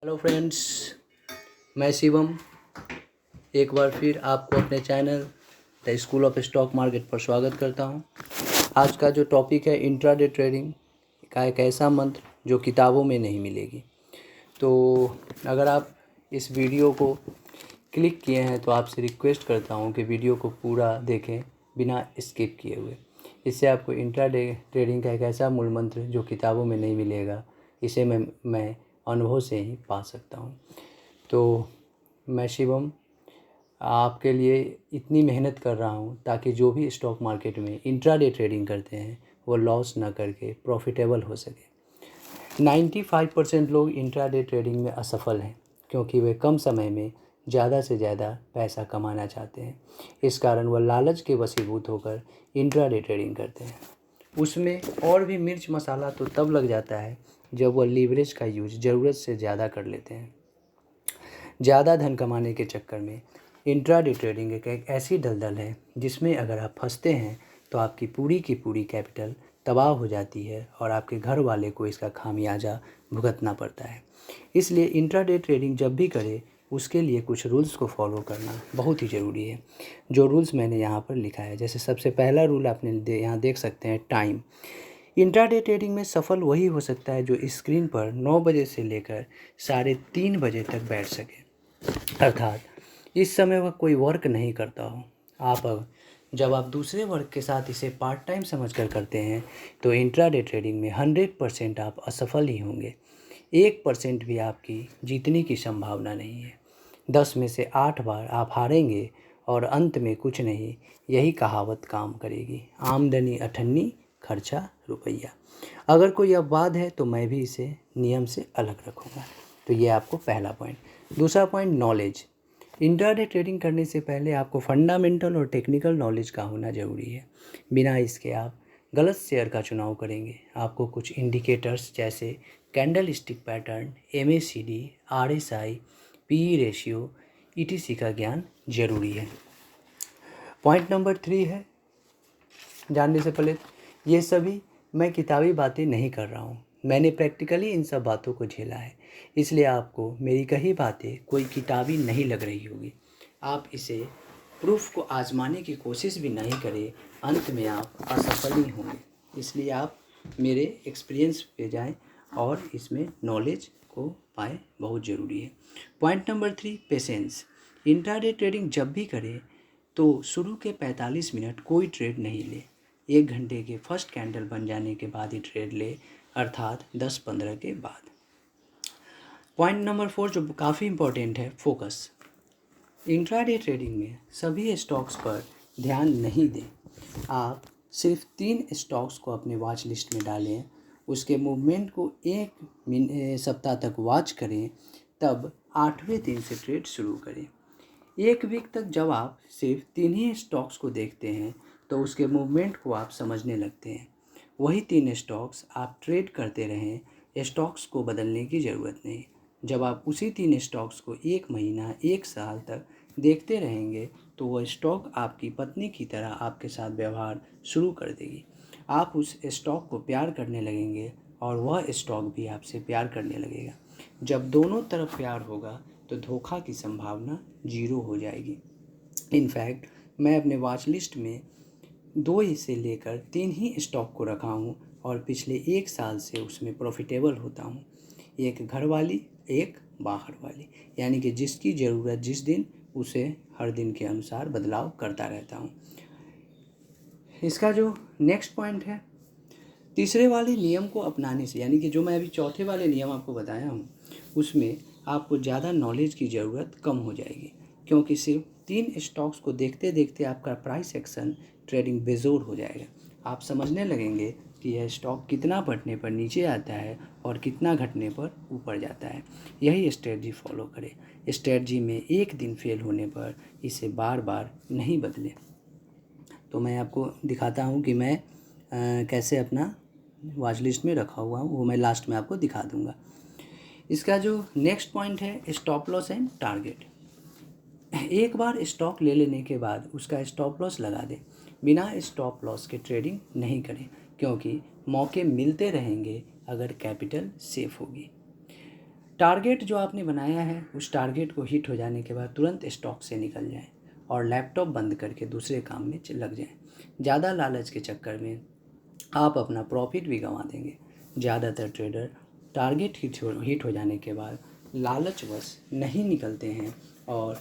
Hello friends, मैं शिवम एक बार फिर आपको अपने channel the school of stock market पर स्वागत करता हूं। आज का जो टॉपिक है इंट्राडे ट्रेडिंग का एक ऐसा मंत्र जो किताबों में नहीं मिलेगी। तो अगर आप इस वीडियो को क्लिक किए हैं तो आपसे रिक्वेस्ट करता हूं कि वीडियो को पूरा देखें बिना स्किप किए हुए। इससे आपको इंट्राडे ट्रेडिंग का एक ऐसा मूल मंत्र जो किताबों में नहीं मिलेगा, इसे मैं अनुभव से ही पा सकता हूँ। तो मैं शिवम आपके लिए इतनी मेहनत कर रहा हूँ ताकि जो भी स्टॉक मार्केट में इंट्राडे ट्रेडिंग करते हैं वो लॉस ना करके प्रॉफिटेबल हो सके। 95% लोग इंट्राडे ट्रेडिंग में असफल हैं क्योंकि वे कम समय में ज़्यादा से ज़्यादा पैसा कमाना चाहते हैं। इस कारण वह लालच के वशीभूत होकर इंट्राडे ट्रेडिंग करते हैं। उसमें और भी मिर्च मसाला तो तब लग जाता है जब वह लीवरेज का यूज ज़रूरत से ज़्यादा कर लेते हैं। ज़्यादा धन कमाने के चक्कर में इंट्राडे ट्रेडिंग एक ऐसी दलदल है जिसमें अगर आप फंसते हैं तो आपकी पूरी की पूरी कैपिटल तबाह हो जाती है और आपके घर वाले को इसका खामियाजा भुगतना पड़ता है। इसलिए इंट्राडे ट्रेडिंग जब भी करें उसके लिए कुछ रूल्स को फॉलो करना बहुत ही ज़रूरी है। जो रूल्स मैंने यहाँ पर लिखा है, जैसे सबसे पहला रूल आपने यहाँ देख सकते हैं, टाइम। इंट्राडे ट्रेडिंग में सफल वही हो सकता है जो स्क्रीन पर 9 बजे से लेकर 3:30 बजे तक बैठ सके, अर्थात इस समय वह कोई वर्क नहीं करता हो। जब आप दूसरे वर्क के साथ इसे पार्ट टाइम समझकर करते हैं तो इंट्राडे ट्रेडिंग में 100% आप असफल ही होंगे। 1% भी आपकी जीतने की संभावना नहीं है। 10 में से 8 बार आप हारेंगे और अंत में कुछ नहीं, यही कहावत काम करेगी, आमदनी अठन्नी खर्चा रुपया। अगर कोई अपवाद है तो मैं भी इसे नियम से अलग रखूँगा। तो ये आपको पहला पॉइंट। दूसरा पॉइंट, नॉलेज। इंट्राडे ट्रेडिंग करने से पहले आपको फंडामेंटल और टेक्निकल नॉलेज का होना ज़रूरी है। बिना इसके आप गलत शेयर का चुनाव करेंगे। आपको कुछ इंडिकेटर्स जैसे candle stick pattern, MACD, RSI, PE ratio, ETC का ज्ञान जरूरी है। पॉइंट नंबर 3 है, जानने से पहले ये सभी मैं किताबी बातें नहीं कर रहा हूँ, मैंने प्रैक्टिकली इन सब बातों को झेला है, इसलिए आपको मेरी कही बातें कोई किताबी नहीं लग रही होगी। आप इसे प्रूफ को आजमाने की कोशिश भी नहीं करें, अंत में आप असफल ही होंगे। इसलिए आप मेरे एक्सपीरियंस पे जाएं और इसमें नॉलेज को पाएँ, बहुत ज़रूरी है। Point number 3, patience. Intraday trading जब भी करें तो शुरू के 45 मिनट कोई ट्रेड नहीं ले। 1 घंटे के फर्स्ट कैंडल बन जाने के बाद ही ट्रेड ले, अर्थात 10-15 के बाद। पॉइंट नंबर 4 जो काफ़ी इम्पोर्टेंट है, फोकस। इंट्राडे ट्रेडिंग में सभी स्टॉक्स पर ध्यान नहीं दें। आप सिर्फ 3 स्टॉक्स को अपने वॉच लिस्ट में डालें, उसके मूवमेंट को 1 सप्ताह तक वॉच करें, तब 8वें दिन से ट्रेड शुरू करें। 1 वीक तक जब आप सिर्फ 3 ही स्टॉक्स को देखते हैं तो उसके मूवमेंट को आप समझने लगते हैं। वही 3 स्टॉक्स आप ट्रेड करते रहें, स्टॉक्स को बदलने की ज़रूरत नहीं। जब आप उसी 3 स्टॉक्स को 1 महीना 1 साल तक देखते रहेंगे तो वह स्टॉक आपकी पत्नी की तरह आपके साथ व्यवहार शुरू कर देगी। आप उस स्टॉक को प्यार करने लगेंगे और वह स्टॉक भी आपसे प्यार करने लगेगा। जब दोनों तरफ प्यार होगा तो धोखा की संभावना 0 हो जाएगी। इनफैक्ट मैं अपने वॉच लिस्ट में 2 से लेकर 3 ही स्टॉक को रखा हूँ और पिछले 1 साल से उसमें प्रॉफिटेबल होता हूँ। एक घर वाली, एक बाहर वाली, यानी कि जिसकी ज़रूरत जिस दिन, उसे हर दिन के अनुसार बदलाव करता रहता हूँ। इसका जो नेक्स्ट पॉइंट है, तीसरे वाले नियम को अपनाने से, यानी कि जो मैं अभी चौथे वाले नियम आपको बताया हूँ, उसमें आपको ज़्यादा नॉलेज की ज़रूरत कम हो जाएगी, क्योंकि सिर्फ 3 स्टॉक्स को देखते देखते आपका प्राइस एक्शन ट्रेडिंग बेजोर हो जाएगा। आप समझने लगेंगे कि यह स्टॉक कितना बढ़ने पर नीचे आता है और कितना घटने पर ऊपर जाता है। यही स्ट्रेटजी फॉलो करें। स्ट्रेटजी में एक दिन फेल होने पर इसे बार बार नहीं बदलें। तो मैं आपको दिखाता हूँ कि मैं कैसे अपना वॉच लिस्ट में रखा हुआ हूँ, वो मैं लास्ट में आपको दिखा दूँगा। इसका जो नेक्स्ट पॉइंट है, स्टॉप लॉस एंड टारगेट। एक बार स्टॉक ले लेने के बाद उसका स्टॉप लॉस लगा दें। बिना स्टॉप लॉस के ट्रेडिंग नहीं करें, क्योंकि मौके मिलते रहेंगे अगर कैपिटल सेफ होगी। टारगेट जो आपने बनाया है उस टारगेट को हिट हो जाने के बाद तुरंत स्टॉक से निकल जाएं और लैपटॉप बंद करके दूसरे काम में लग जाएं। ज़्यादा लालच के चक्कर में आप अपना प्रॉफिट भी गंवा देंगे। ज़्यादातर ट्रेडर टारगेट हिट हो जाने के बाद लालचवश नहीं निकलते हैं और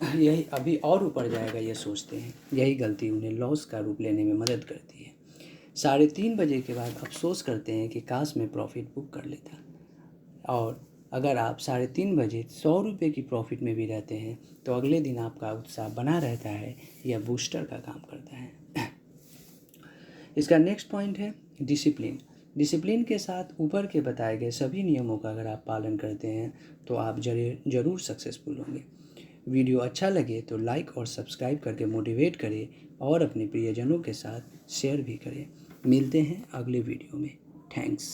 यही अभी और ऊपर जाएगा ये सोचते हैं। यही गलती उन्हें लॉस का रूप लेने में मदद करती है। 3:30 बजे के बाद अफसोस करते हैं कि काश मैं प्रॉफिट बुक कर लेता। और अगर आप 3:30 बजे 100 रुपये की प्रॉफिट में भी रहते हैं तो अगले दिन आपका उत्साह बना रहता है। यह बूस्टर का काम करता है। इसका नेक्स्ट पॉइंट है डिसिप्लिन। डिसिप्लिन के साथ ऊपर के बताए गए सभी नियमों का अगर आप पालन करते हैं तो आप ज़रूर सक्सेसफुल होंगे। वीडियो अच्छा लगे तो लाइक और सब्सक्राइब करके मोटिवेट करें और अपने प्रियजनों के साथ शेयर भी करें। मिलते हैं अगले वीडियो में। थैंक्स।